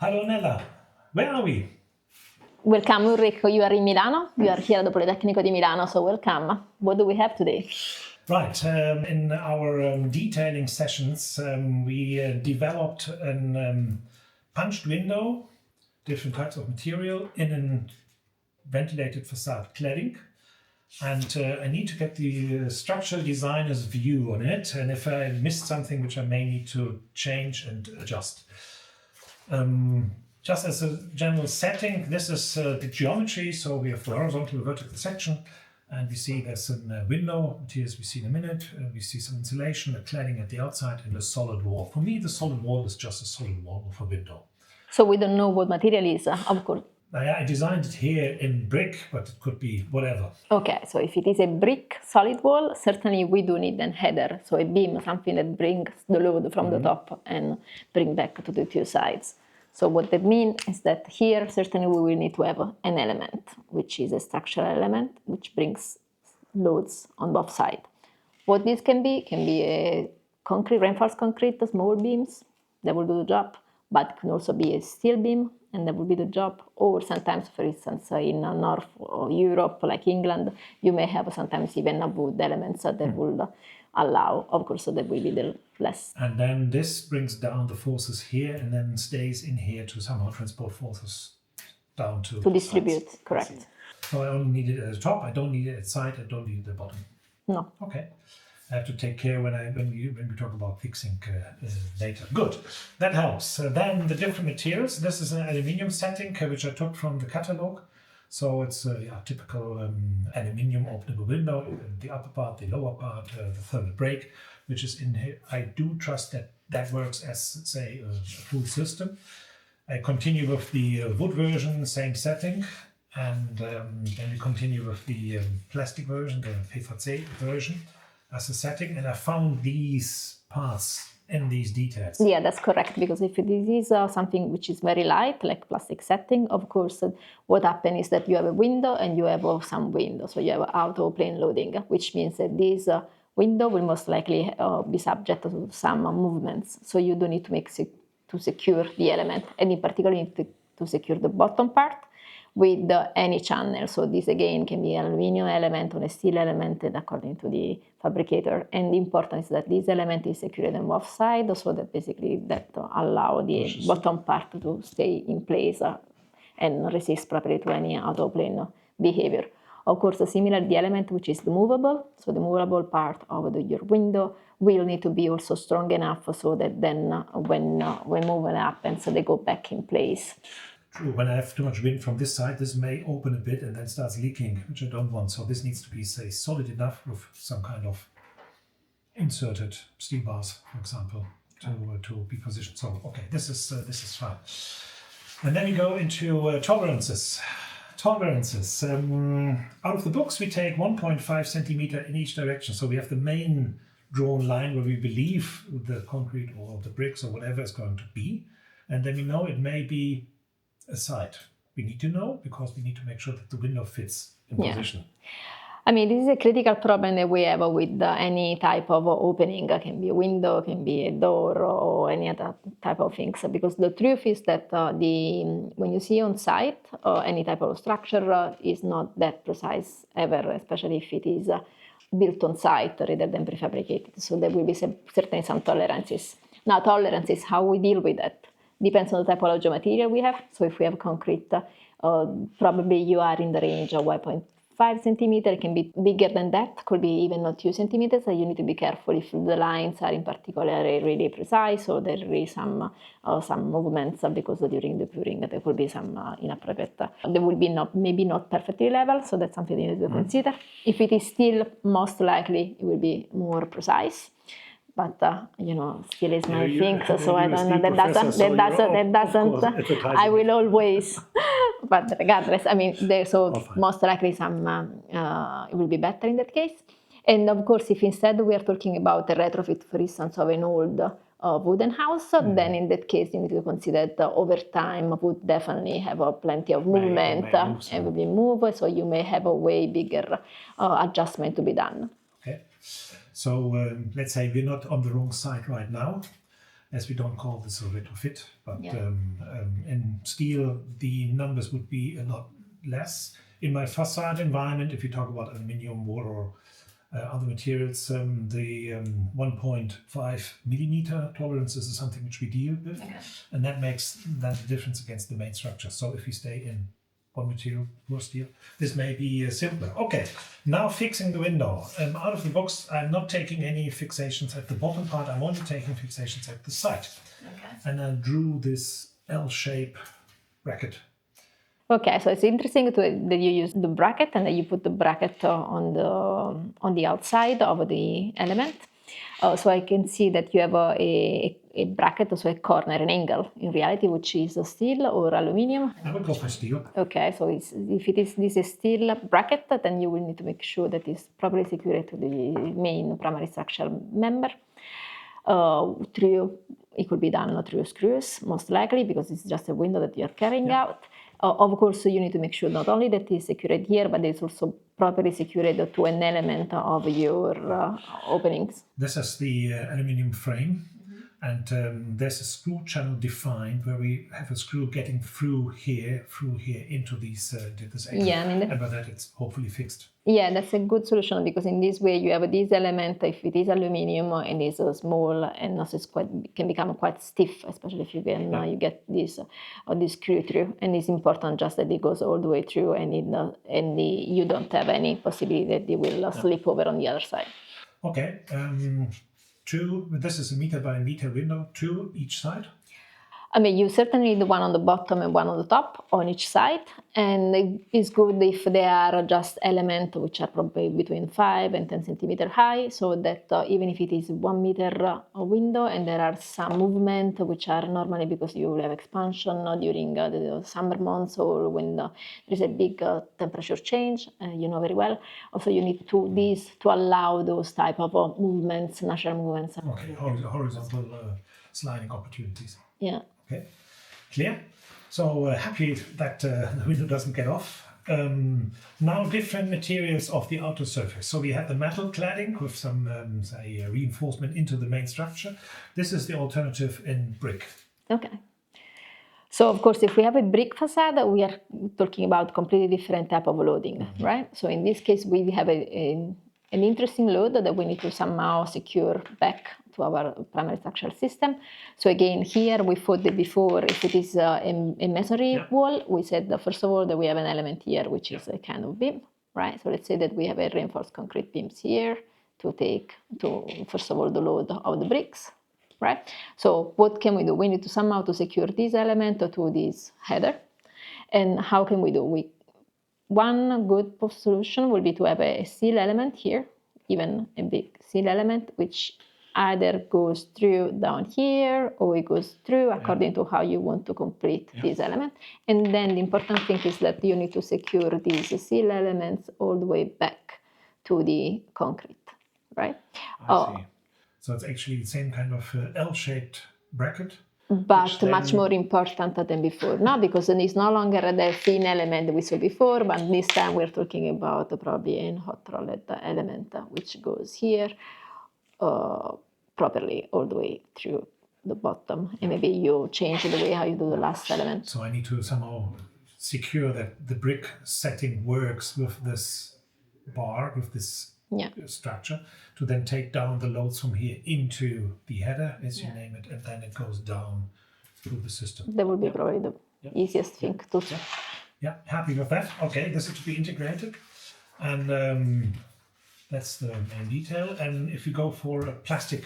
Hello Nella, where are we? Welcome Ulrich, you are in Milano, you are here at the Politecnico di Milano, so welcome. What do we have today? Right, in our detailing sessions we developed a punched window, different types of material in a ventilated facade cladding. And I need to get the structural designer's view on it, and if I missed something which I may need to change and adjust. Just as a general setting, this is the geometry. So we have the horizontal, vertical section, and we see there's a window, materials we see in a minute. We see some insulation, a cladding at the outside, and a solid wall. For me, the solid wall is just a solid wall of a window. So we don't know what material is, of course. I designed it here in brick, but it could be whatever. Okay, so if it is a brick solid wall, certainly we do need an header, so a beam, something that brings the load from the top and bring back to the two sides. So what that means is that here certainly we will need to have an element, which is a structural element, which brings loads on both sides. What this can be a concrete, reinforced concrete, small beams, that will do the job, but it can also be a steel beam, and that will be the job. Or sometimes, for instance, in North Europe, like England, you may have sometimes even wood elements that will allow, of course, so that will be the less. And then this brings down the forces here and then stays in here to somehow transport forces down to distribute, sides. Correct. So I only need it at the top, I don't need it at the side, I don't need it at the bottom. No. Okay. I have to take care when we talk about fixing later. Good, that helps. Then the different materials. This is an aluminium setting which I took from the catalog. So it's a typical aluminium openable window. The upper part, the lower part, the thermal break, which is in here. I do trust that that works as, say, a full system. I continue with the wood version, same setting. And then we continue with the plastic version, the PVC version, as a setting, and I found these parts in these details. Yeah, that's correct, because if this is something which is very light, like plastic setting, of course, what happens is that you have a window and you have some window, so you have auto plane loading, which means that this window will most likely be subject to some movements, so you don't need to to secure the element, and in particular you need to secure the bottom part with any channel. So this again can be an aluminum element or a steel element according to the fabricator. And the important is that this element is secured on both sides, so that basically that allow the bottom part to stay in place and resist properly to any autoplane behavior. Of course, similar the element which is the movable, so the movable part of your window will need to be also strong enough so that then when movement happens, so they go back in place. True, when I have too much wind from this side, this may open a bit and then starts leaking, which I don't want. So this needs to be, say, solid enough with some kind of inserted steel bars, for example, to be positioned. So, okay, this is fine. And then we go into tolerances. Tolerances. Out of the books, we take 1.5 centimeter in each direction. So we have the main drawn line where we believe the concrete or the bricks or whatever is going to be. And then we know it may be a side. We need to know because we need to make sure that the window fits in position. I mean, this is a critical problem that we have with any type of opening. It can be a window, can be a door, or any other type of things. Because the truth is that when you see on site any type of structure is not that precise ever, especially if it is built on site rather than prefabricated. So there will be certainly some tolerances. Now, tolerances, how we deal with that depends on the typology of material we have. So if we have concrete, probably you are in the range of 1.5 centimeter. It can be bigger than that, could be even not 2 centimeters. So you need to be careful if the lines are in particular really precise or there is some movements because during the pouring there could be some inappropriate. There will be maybe not perfectly level, so that's something you need to consider. If it is still, most likely it will be more precise. But still is my thing. So I don't know. That doesn't. I will always. But regardless, I mean, most likely it will be better in that case. And of course, if instead we are talking about a retrofit, for instance, of an old wooden house, then in that case you need to consider that over time would definitely have plenty of movement and will be moved. So you may have a way bigger adjustment to be done. Okay. So let's say we're not on the wrong side right now. as we don't call this a retrofit, but Yeah. in steel, the numbers would be a lot less. In my facade environment, if you talk about aluminium, wood, or other materials, the 1.5 millimeter tolerances is something which we deal with, and that makes then the difference against the main structure. So if we stay in one material, more steel, this may be simpler. Okay, now fixing the window. Out of the box, I'm not taking any fixations at the bottom part, I'm only taking fixations at the side. And I drew this L-shape bracket. Okay, so it's interesting that you use the bracket and that you put the bracket on the outside of the element. So I can see that you have a bracket, also a corner, an angle, in reality, which is steel or aluminium. I would go for steel. Okay, so if this is steel bracket, then you will need to make sure that it's properly secured to the main primary structural member. It could be done through screws, most likely, because it's just a window that you're carrying out. Of course, you need to make sure not only that it's secured here, but it's also properly secured to an element of your openings. This is the aluminium frame, and there's a screw channel defined where we have a screw getting through here into this angle. Yeah, and by that it's hopefully fixed. Yeah, that's a good solution, because in this way you have this element, if it is aluminium and is small, and also can become quite stiff, especially if you get this screw through. And it's important just that it goes all the way through, and you don't have any possibility that it will slip over on the other side. Okay, this is a meter by meter window, 2 each side. I mean, you certainly need one on the bottom and one on the top on each side, and it's good if they are just elements which are probably between 5 and 10 centimeter high, so that even if it is 1 meter window and there are some movement which are normally because you will have expansion during the summer months or when there is a big temperature change, you know very well. Also, you need to allow those type of movements, natural movements. Okay, horizontal sliding opportunities. Yeah. Okay, clear. So happy that the window doesn't get off. Now different materials of the outer surface. So we have the metal cladding with some reinforcement into the main structure. This is the alternative in brick. Okay. So of course, if we have a brick facade, we are talking about completely different type of loading, right? So in this case, we have an interesting load that we need to somehow secure back to our primary structural system. So again, here we thought that before, if it is a masonry wall, we said that first of all that we have an element here which is a kind of beam, right? So let's say that we have a reinforced concrete beams here to first of all the load of the bricks, right? So what can we do? We need to somehow to secure this element to this header. And how can we do? One good solution will be to have a steel element here, even a big steel element, which either goes through down here or it goes through according to how you want to complete this element. And then the important thing is that you need to secure these steel elements all the way back to the concrete, right? I see. So it's actually the same kind of L-shaped bracket, but much more important than before, no? Because then it's no longer the thin element we saw before, but this time we're talking about probably a hot rolled element which goes here properly all the way through the bottom, and maybe you change the way how you do the last element. So I need to somehow secure that the brick setting works with this bar, with this structure, to then take down the loads from here into the header, as you name it, and then it goes down through the system. That would be probably the easiest thing to do. Yeah, happy with that. Okay, this is to be integrated, and that's the main detail. And if you go for a plastic,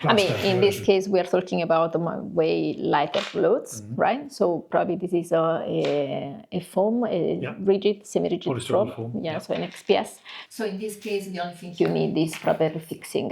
I mean, in this case, we are talking about way lighter loads, right? So probably this is a foam, rigid, semi-rigid foam. So an XPS. So in this case, the only thing you need is proper fixing.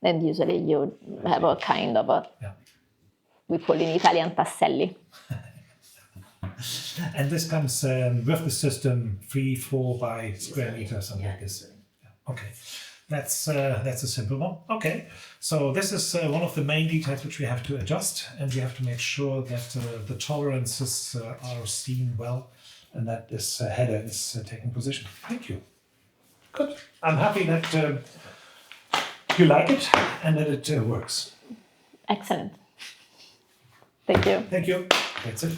And usually you have a kind of we call in Italian tasselli. And this comes with the system 3-4 by square meter, something like this. Okay. That's a simple one. Okay, so this is one of the main details which we have to adjust, and we have to make sure that the tolerances are seen well, and that this header is taking position. Thank you. Good. I'm happy that you like it and that it works. Excellent. Thank you. Thank you. That's it.